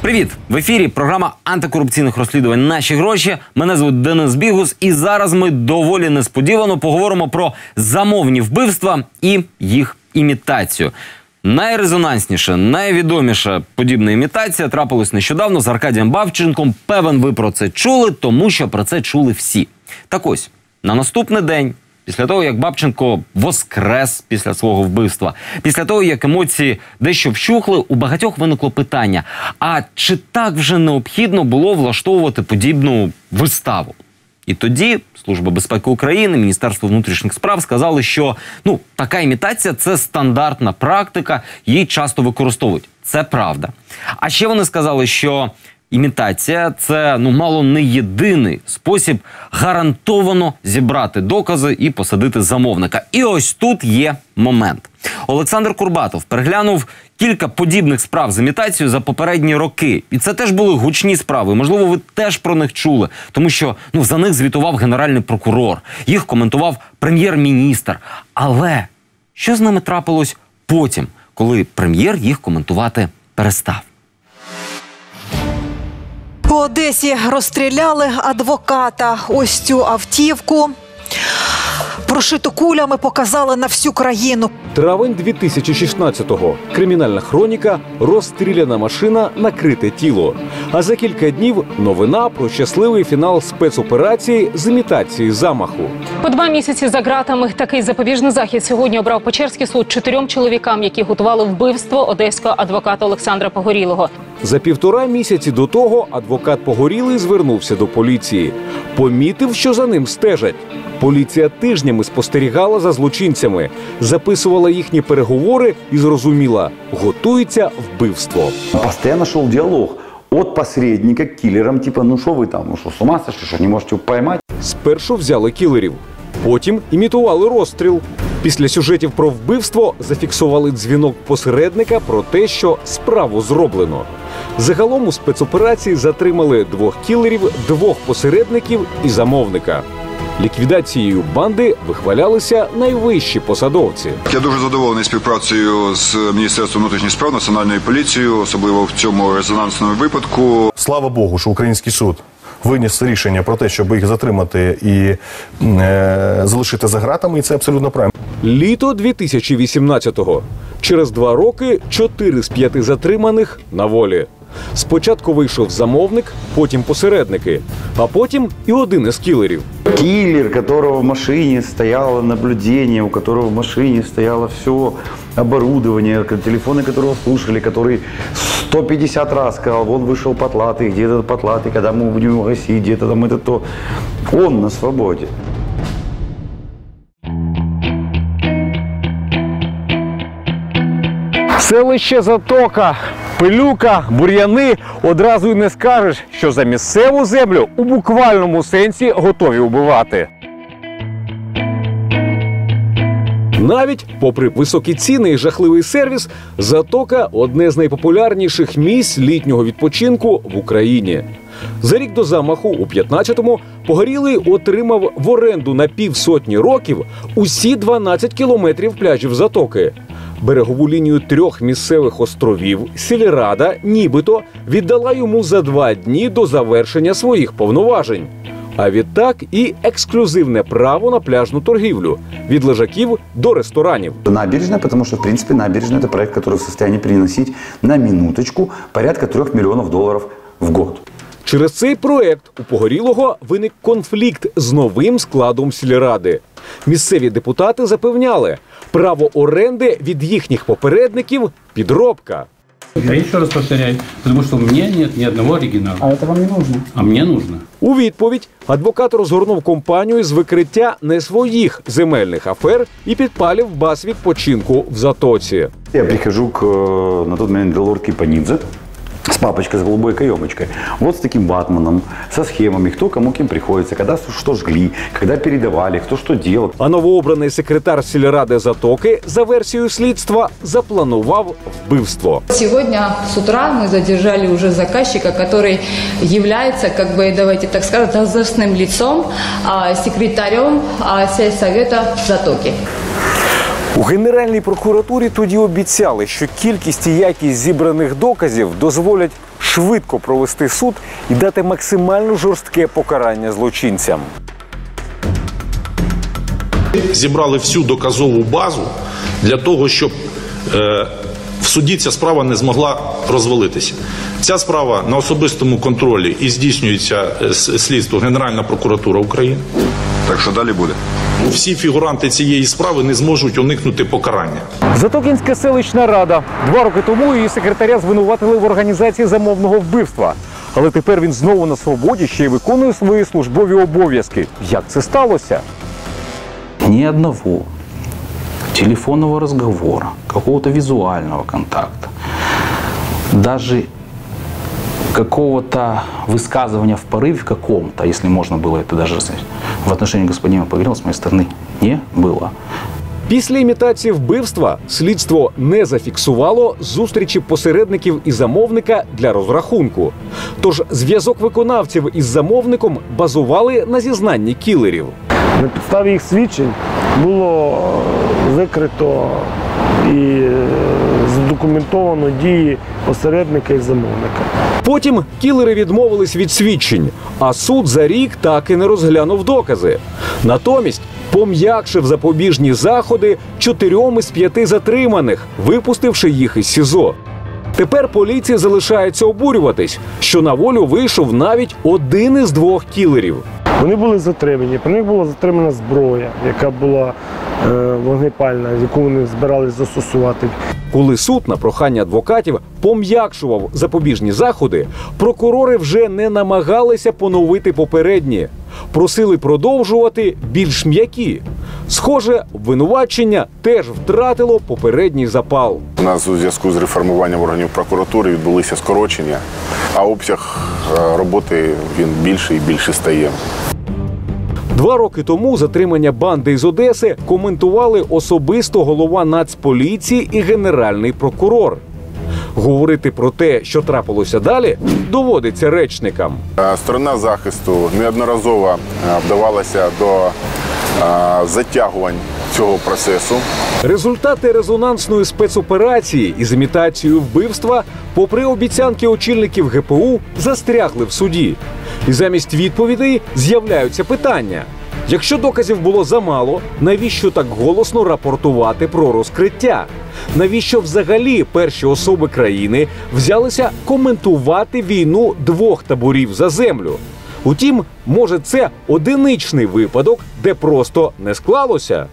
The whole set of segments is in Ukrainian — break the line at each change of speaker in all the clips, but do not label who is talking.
Привіт! В ефірі програма антикорупційних розслідувань «Наші гроші». Мене звуть Денис Бігус, і зараз ми доволі несподівано поговоримо про замовні вбивства і їх імітацію. Найрезонансніша, найвідоміша подібна імітація трапилась нещодавно з Аркадієм Бабченком. Певен, ви про це чули, тому що про це чули всі. Так ось, на наступний день, після того, як Бабченко воскрес після свого вбивства, після того, як емоції дещо вщухли, у багатьох виникло питання, а чи так вже необхідно було влаштовувати подібну виставу? І тоді Служба безпеки України, Міністерство внутрішніх справ сказали, що така імітація – це стандартна практика, її часто використовують. Це правда. А ще вони сказали, що імітація – це, мало не єдиний спосіб гарантовано зібрати докази і посадити замовника. І ось тут є момент. Олександр Курбатов переглянув кілька подібних справ з імітацією за попередні роки. І це теж були гучні справи. Можливо, ви теж про них чули. Тому що за них звітував генеральний прокурор. Їх коментував прем'єр-міністр. Але що з ними трапилось потім, коли прем'єр їх коментувати перестав?
По Одесі розстріляли адвоката. Ось цю автівку, прошиту кулями, показали на всю країну.
Травень 2016-го. Кримінальна хроніка, розстріляна машина, накрите тіло. А за кілька днів новина про щасливий фінал спецоперації з імітації замаху.
По 2 місяці за ґратами такий запобіжний захід сьогодні обрав Печерський суд 4 чоловікам, які готували вбивство одеського адвоката Олександра Погорілого.
За 1,5 місяці до того адвокат Погорілий звернувся до поліції. Помітив, що за ним стежать. Поліція тижнями спостерігала за злочинцями, записувала їхні переговори і зрозуміла – готується вбивство.
Постоянно шел диалог от посредника к киллерам, типа, что вы там, с ума сошли, что не можете поймать?
Спершу взяли кілерів, потім імітували розстріл. Після сюжетів про вбивство зафіксували дзвінок посередника про те, що справу зроблено. Загалом у спецоперації затримали 2 кілерів, 2 посередників і замовника. Ліквідацією банди вихвалялися найвищі посадовці.
Я дуже задоволений співпрацею з Міністерством внутрішніх справ, Національною поліцією, особливо в цьому резонансному випадку.
Слава Богу, що український суд виніс рішення про те, щоб їх затримати і залишити за ґратами, і це абсолютно правильно.
Літо 2018-го. Через 2 роки 4 з 5 затриманих на волі. Спочатку вийшов замовник, потім посередники, а потім і один із кілерів.
Киллер, которого в машине стояло наблюдение, у которого в машине стояло все оборудование, телефоны которого слушали, который 150 раз сказал, он вышел потлатый, где-то потлатый, когда мы будем его гасить, где-то там это то. Он на свободе.
Селище Затока, пилюка, бур'яни. Одразу й не скажеш, що за місцеву землю у буквальному сенсі готові вбивати. Навіть попри високі ціни і жахливий сервіс, Затока – одне з найпопулярніших місць літнього відпочинку в Україні. За рік до замаху, у 15-му, Погорілий отримав в оренду на 50 років усі 12 кілометрів пляжів Затоки. Берегову лінію 3 місцевих островів сільрада нібито віддала йому за 2 дні до завершення своїх повноважень. А відтак і ексклюзивне право на пляжну торгівлю – від лежаків до ресторанів.
Набережная, потому что, в принципе, набережная – это проект, который в состоянии приносить на минуточку порядка $3 миллионов в год.
Через цей проект у Погорілого виник конфлікт з новим складом сільради. Місцеві депутати запевняли, право оренди від їхніх попередників – підробка.
Я еще раз повторяю, потому что у меня нет ни одного оригинала.
А это вам не нужно?
А мне нужно.
У відповідь адвокат розгорнув компанію з викриття не своїх земельних афер і підпалив баз відпочинку в Затоці.
Я прихожу к, на тот момент, Делорке Панидзе с папочкой с голубой каемочкой. Вот с таким ватманом, со схемами, кто кому кем приходится, когда что жгли, когда передавали, кто что делал.
А новообраний секретар сільради Затоки, за версією слідства, запланував вбивство.
Сегодня с утра мы задержали уже заказчика, который является, давайте так скажем, должностным лицом, секретарем сельсовета Затоки.
У Генеральній прокуратурі тоді обіцяли, що кількість і якість зібраних доказів дозволять швидко провести суд і дати максимально жорстке покарання злочинцям.
Зібрали всю доказову базу для того, щоб в суді ця справа не змогла розвалитися. Ця справа на особистому контролі і здійснюється слідство Генеральна прокуратура України.
Так що далі буде?
Всі фігуранти цієї справи не зможуть уникнути покарання.
Затокінська селищна рада. 2 роки тому її секретаря звинуватили в організації замовного вбивства. Але тепер він знову на свободі, ще й виконує свої службові обов'язки. Як це сталося?
Ни одного телефонного разговора, какого-то визуального контакта, даже какого-то высказывания в порыве каком-то, если можно было это даже в отношении господина Погорелова с моей стороны, не было.
Після імітації вбивства слідство не зафіксувало зустрічі посередників і замовника для розрахунку. Тож зв'язок виконавців із замовником базували на зізнанні кілерів.
На підставі їх свідчень було викрито і задокументовано дії посередника і замовника.
Потім кілери відмовились від свідчень, а суд за рік так і не розглянув докази. Натомість пом'якшив запобіжні заходи 4 із 5 затриманих, випустивши їх із СІЗО. Тепер поліції залишається обурюватись, що на волю вийшов навіть 1 із 2 кілерів.
Вони були затримані, про них була затримана зброя, яка була вогнепальна, яку вони збиралися застосувати.
Коли суд на прохання адвокатів пом'якшував запобіжні заходи, прокурори вже не намагалися поновити попередні. Просили продовжувати більш м'які. Схоже, обвинувачення теж втратило попередній запал.
У нас у зв'язку з реформуванням органів прокуратури відбулися скорочення, а обсяг роботи він більший і більше стає.
2 роки тому затримання банди із Одеси коментували особисто голова Нацполіції і генеральний прокурор. Говорити про те, що трапилося далі, доводиться речникам.
Сторона захисту неодноразово вдавалася до затягувань цього процесу.
Результати резонансної спецоперації із імітацією вбивства, попри обіцянки очільників ГПУ, застрягли в суді. І замість відповідей з'являються питання. Якщо доказів було замало, навіщо так голосно рапортувати про розкриття? Навіщо взагалі перші особи країни взялися коментувати війну 2 таборів за землю? Утім, може це одиничний випадок, де просто не склалося?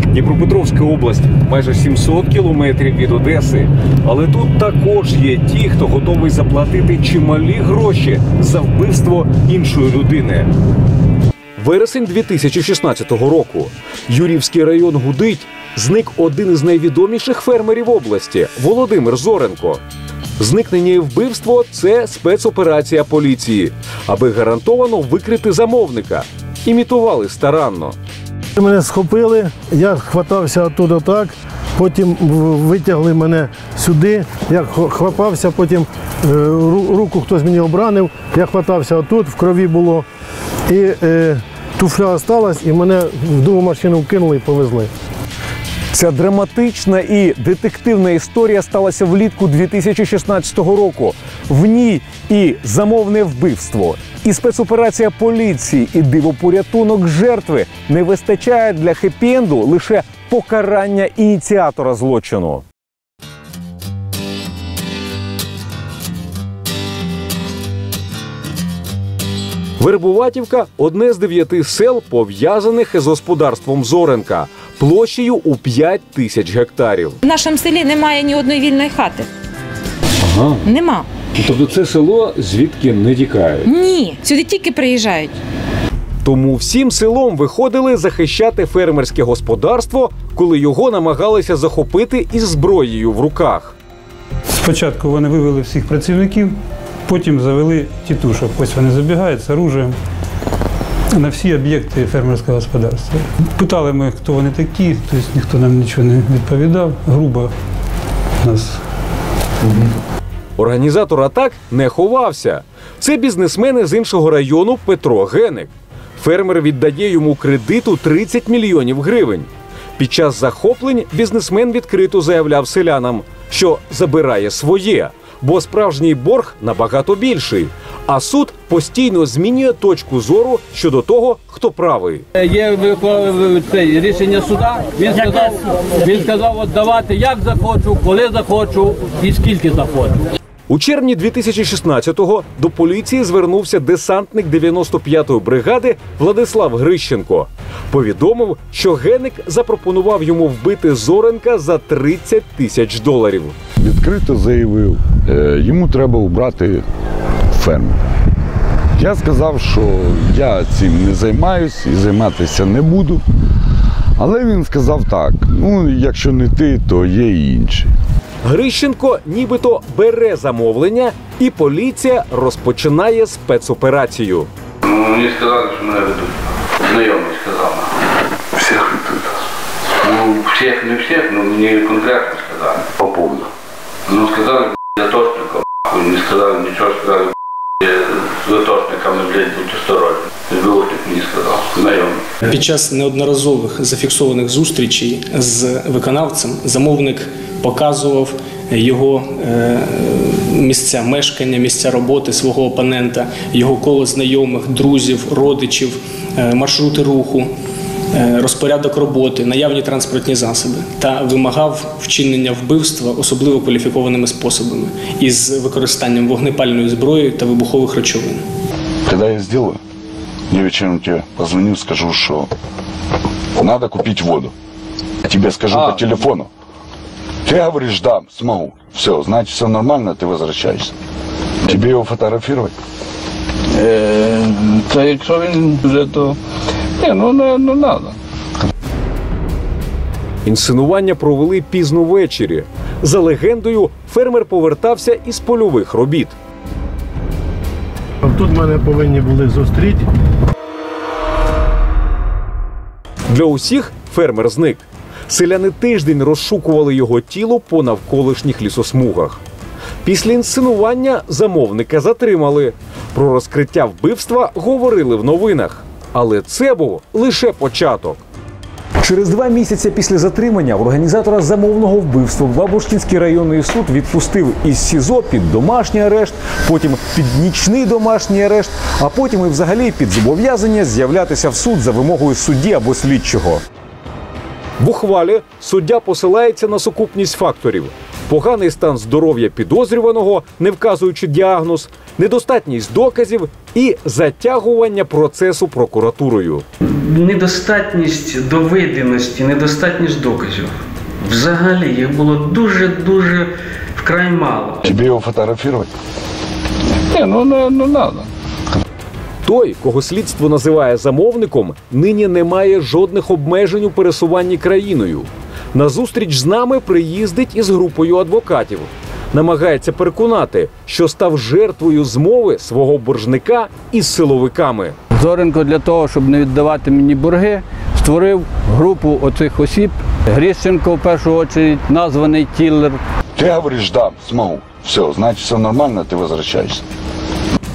Дніпропетровська область майже 700 кілометрів від Одеси. Але тут також є ті, хто готовий заплатити чималі гроші за вбивство іншої людини. Вересень 2016 року. Юр'ївський район гудить. Зник один із найвідоміших фермерів області – Володимир Зоренко. Зникнення і вбивство – це спецоперація поліції, аби гарантовано викрити замовника. Імітували старанно.
Мене схопили, я хватався оттуда так, потім витягли мене сюди, я хвапався, потім руку хтось мені обранив, я хватався отут, в крові було, і туфля осталась, і мене в другу машину вкинули і повезли.
Ця драматична і детективна історія сталася влітку 2016 року. В ній і замовне вбивство, і спецоперація поліції, і дивопорятунок жертви. Не вистачає для хеппі-енду лише покарання ініціатора злочину. Вербуватівка – одне з 9 сел, пов'язаних із господарством Зоренка, площею у 5 тисяч гектарів.
В нашому селі немає ні одної вільної хати.
Ага.
Нема.
Тобто це село звідки не тікають?
Ні, сюди тільки приїжджають.
Тому всім селом виходили захищати фермерське господарство, коли його намагалися захопити із зброєю в руках.
Спочатку вони вивели всіх працівників, потім завели тітушок. Ось вони забігають з оружием на всі об'єкти фермерського господарства. Питали ми, хто вони такі, тобто ніхто нам нічого не відповідав. Грубо нас.
Організатор атак не ховався. Це бізнесмен з іншого району Петро Геник. Фермер віддає йому кредиту 30 мільйонів гривень. Під час захоплень бізнесмен відкрито заявляв селянам, що забирає своє, бо справжній борг набагато більший. А суд постійно змінює точку зору щодо того, хто правий.
Є рішення суда, він сказав віддавати як захочу, коли захочу і скільки захочу.
У червні 2016-го до поліції звернувся десантник 95-ї бригади Владислав Грищенко. Повідомив, що Генник запропонував йому вбити Зоренка за $30 тисяч.
Відкрито заявив, йому треба убрати ферму. Я сказав, що я цим не займаюсь і займатися не буду. Але він сказав так, ну якщо не ти, то є і інші.
Грищенко нібито бере замовлення, і поліція розпочинає спецоперацію.
Мені сказали, що мене ведуть. Знайомий сказав. Всіх ведуть. Ну, всіх, не всіх, але мені конкретно сказали. По поводу. Ну, сказали, я атошником, не сказали нічого, сказали, з атошниками, будьте осторожні. Збивотник мені сказав, знайомий.
Під час неодноразових зафіксованих зустрічей з виконавцем замовник показував його місця мешкання, місця роботи свого опонента, його коло знайомих, друзів, родичів, маршрути руху, розпорядок роботи, наявні транспортні засоби та вимагав вчинення вбивства особливо кваліфікованими способами із використанням вогнепальної зброї та вибухових речовин.
Коли я зроблю, я вечером тебе позвоню, скажу, что надо купить воду. Я тебе скажу по телефону. Ты говоришь, да, смогу. Все, значит, все нормально, ты возвращаешься. Тебе его фотографировать?
Та якщо він вже, то... Не надо.
Інсценування провели пізно ввечері. За легендою, фермер повертався із польових робіт.
Тут мене повинні були зустріти.
Для усіх фермер зник. Селяни тиждень розшукували його тіло по навколишніх лісосмугах. Після інсценування замовника затримали. Про розкриття вбивства говорили в новинах. Але це був лише початок.
Через 2 місяці після затримання організатора замовного вбивства Бабушкінський районний суд відпустив із СІЗО під домашній арешт, потім під нічний домашній арешт, а потім і взагалі під зобов'язання з'являтися в суд за вимогою судді або слідчого.
В ухвалі суддя посилається на сукупність факторів: поганий стан здоров'я підозрюваного, не вказуючи діагноз, недостатність доказів і затягування процесу прокуратурою.
Недостатність доведеності, недостатність доказів. Взагалі їх було дуже вкрай мало.
Тебе його фотографувати?
Не надо.
Той, кого слідство називає замовником, нині не має жодних обмежень у пересуванні країною. На зустріч з нами приїздить із групою адвокатів. Намагається переконати, що став жертвою змови свого боржника із силовиками.
Зоренко для того, щоб не віддавати мені борги, створив групу оцих осіб. Грищенко, в першу чергу, названий кілер.
Ти говориш, да, смогу. Все, значить, все нормально, ти возвращаєшся.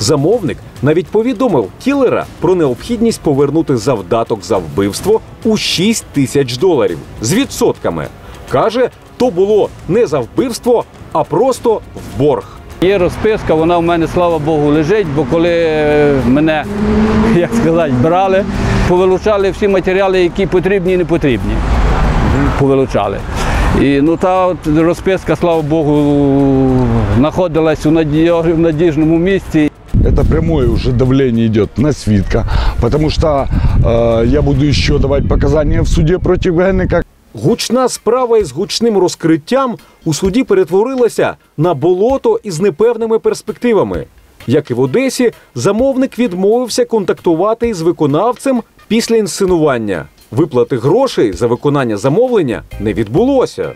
Замовник навіть повідомив кілера про необхідність повернути завдаток за вбивство у $6 тисяч з відсотками. Каже, то було не за вбивство, а просто в борг.
Є розписка, вона в мене, слава Богу, лежить, бо коли мене, як сказати, брали, повилучали всі матеріали, які потрібні і не потрібні. Повилучали. І та розписка, слава Богу, знаходилась у надіжному місці.
Это прямое уже давление идет на свидка, потому что я буду еще давать показания в суде против Генника.
Гучна справа із гучним розкриттям у суді перетворилася на болото із непевними перспективами. Як і в Одесі, замовник відмовився контактувати із виконавцем після інсценування. Виплати грошей за виконання замовлення не відбулося.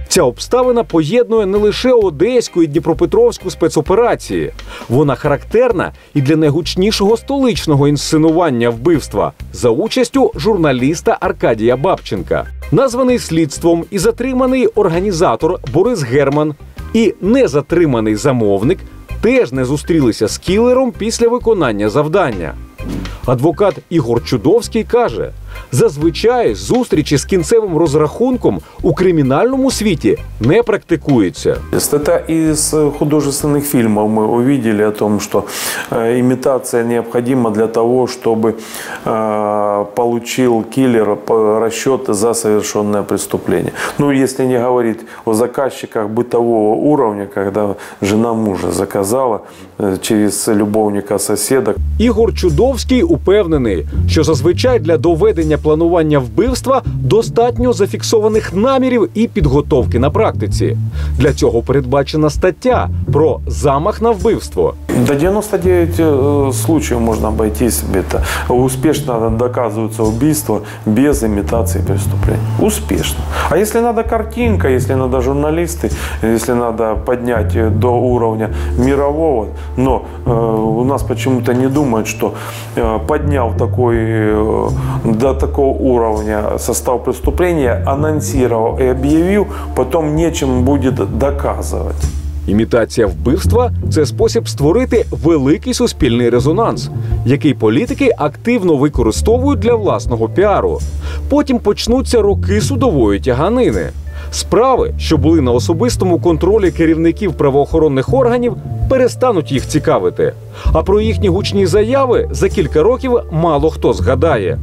Ця обставина поєднує не лише одеську і дніпропетровську спецоперації. Вона характерна і для найгучнішого столичного інсценування вбивства за участю журналіста Аркадія Бабченка. Названий слідством і затриманий організатор Борис Герман і незатриманий замовник теж не зустрілися з кілером після виконання завдання. Адвокат Ігор Чудовський каже, зазвичай зустрічі з кінцевим розрахунком у кримінальному світі не практикуються.
Это из художественных фильмов мы увидели о том, что имитация необходима для того, чтобы получил киллер расчеты за совершенное преступление. Ну, если не говорить о заказчиках бытового уровня, когда жена мужа заказала через любовника соседа.
Ігор Чудовський упевнений, що зазвичай для доведення планування вбивства достатньо зафіксованих намірів і підготовки на практиці. Для цього передбачена стаття про замах на вбивство.
До 99 случаев можно обойтись. Это успешно доказываются убийства без имитации преступления. Успешно. А если надо картинка, если надо журналисты, если надо поднять до уровня мирового, но у нас почему-то не думают, что подняв до такого уровня состав преступления, анонсировал и объявил, потом нечем будет доказывать.
Імітація вбивства – це спосіб створити великий суспільний резонанс, який політики активно використовують для власного піару. Потім почнуться роки судової тяганини. Справи, що були на особистому контролі керівників правоохоронних органів, перестануть їх цікавити. А про їхні гучні заяви за кілька років мало хто згадає.